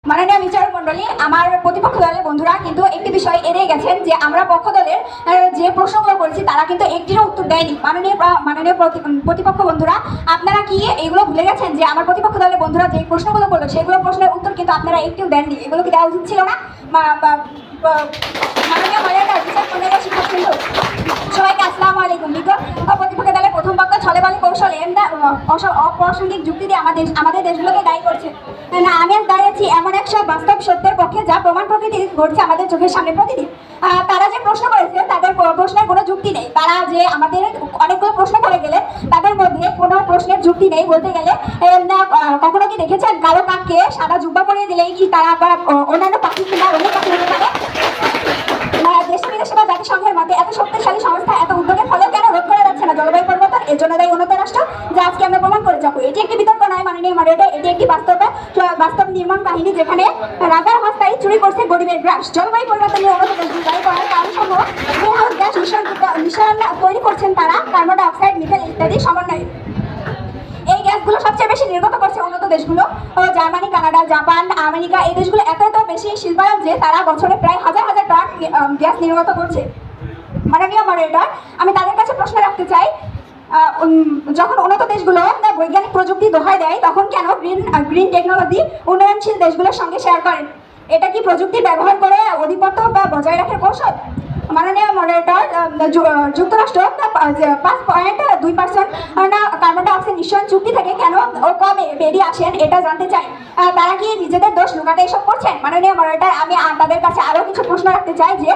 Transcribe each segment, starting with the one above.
মাননীয় বিচারক মন্ডলী, আমার প্রতিপক্ষ দলের বন্ধুরা কিন্তু একটি বিষয় এড়িয়ে গেছেন যে আমরা পক্ষ দলের যে প্রশ্নগুলো করেছি তারা কিন্তু একটিরও উত্তর দেয়নি। মাননীয় প্রতিপক্ষ বন্ধুরা, আপনারা কি এগুলো ভুলে গেছেন যে আমার প্রতিপক্ষ দলের বন্ধুরা যে প্রশ্নগুলো করলো সেগুলো প্রশ্নের উত্তর কিন্তু আপনারা একটিও দেননি? এগুলো কি দেওয়া উচিত ছিল না? মাননীয় মর্যাদার বিচার মন্ডলীর শিক্ষার্থীবৃন্দ, সবাইকে আসসালামু আলাইকুম। প্রতিপক্ষ দলের প্রথম বক্তা ছলে বলে কৌশলে অপ্রাসঙ্গিক যুক্তি দিয়ে আমাদের দেশগুলোকে দায়ী করছে। না, আমি আজ দাঁড়িয়েছি এমন এক সব বাস্তব সত্যের পক্ষে যা প্রমাণ প্রকৃতি ঘটছে আমাদের চোখের সামনে প্রতিদিন। তারা যে প্রশ্ন করেছে তাদের প্রশ্নের কোনো যুক্তি নেই। তারা যে আমাদের অনেকগুলো প্রশ্ন করে গেলে তাদের মধ্যে কোনো প্রশ্নের যুক্তি নেই বলতে গেলে। কখনো কি দেখেছেন কালো কাককে সাদা জুব্বা পরিয়ে দিলেই কি তারা আবার অন্যান্য পাখি কিংবা অন্য পাখি হতে পারে? দেশে বিদেশে বা জাতিসংঘের মতে এত শক্তিশালী সংস্থা এত উদ্যোগের ফলেও কেন রোধ করা যাচ্ছে না জলবায়ু পরিবর্তন? এর জন্য দায়ী উন্নত রাষ্ট্র, যা আজকে আমরা প্রমাণ করে যাবো। এটি একটি বিতর্ক নয় মাননীয় মডারেটর, এটি একটি বাস্তব নির্মাণ কাহিনী যেখানে রাজার হস্তায় চুরি করছে গরিবের গ্রাস। জলবায়ু পরিবর্তন নিয়ে উন্নত দেশগুলো দায়ী করার কারণ সমূহ গ্রিনহাউস গ্যাস নিঃসরণ তৈরি করছেন তারা, কার্বন ডাই অক্সাইড, মিথেন ইত্যাদি সমন্বয়ে। এই গ্যাসগুলো সবচেয়ে বেশি নির্গত করছে উন্নত দেশগুলো, জার্মানি, কানাডা, জাপান, আমেরিকা। এই দেশগুলো এত বেশি শিল্পায়ন যে তারা বছরে প্রায় হাজার হাজার টন গ্যাস নির্গত করছে। মাননীয় মডারেটর, আমি তাদের কাছে প্রশ্ন রাখতে চাই, যখন উন্নত দেশগুলো বৈজ্ঞানিক প্রযুক্তি দোহাই দেয় তখন কেন গ্রিন টেকনোলজি উন্নয়নশীল দেশগুলোর সঙ্গে শেয়ার করেন? এটা কি প্রযুক্তি ব্যবহার করে আধিপত্য বা বজায় রাখার কৌশল? মাননীয় মডারেটর, যুক্তরাষ্ট্র 5.2% কার্বন ডাই অক্সাইড নিঃসরণ চুক্তি থেকে কেন ও কমে বেরিয়ে আসেন এটা জানতে চাই। তারা কি নিজেদের দোষ লুকাতে এসব করছেন? মাননীয় মডারেটর, আমি তাদের কাছে আরও কিছু প্রশ্ন রাখতে চাই যে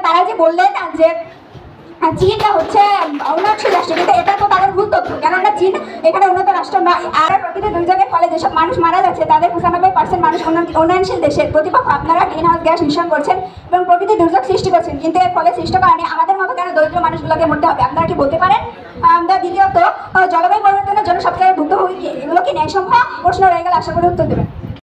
তারা যে বললেন যে চীনটা হচ্ছে উন্নয়নশীল রাষ্ট্র, কিন্তু এটা তো তাদের ভুল তথ্য, কেননা চীন এখানে উন্নত রাষ্ট্র নয়। আর প্রকৃতি দুর্যোগের ফলে যেসব মানুষ মারা যাচ্ছে তাদের 95% মানুষ উন্নয়নশীল দেশের। প্রতিপক্ষ, আপনারা গ্রিন হাউস গ্যাস নিঃসরণ করছেন এবং প্রকৃতি দুর্যোগ সৃষ্টি করছেন, কিন্তু এর ফলে সৃষ্ট কারণে আমাদের মতো কেন দরিদ্র মানুষগুলোকে মরতে হবে? আপনারা কি বলতে পারেন? দ্বিতীয়ত, জলবায়ু পরিবর্তনের জন্য সবচেয়ে ভুক্তভোগী কে? এগুলো কি ন্যায়সম্মত? প্রশ্ন রয়ে গেলে আশা করি উত্তর দেবেন।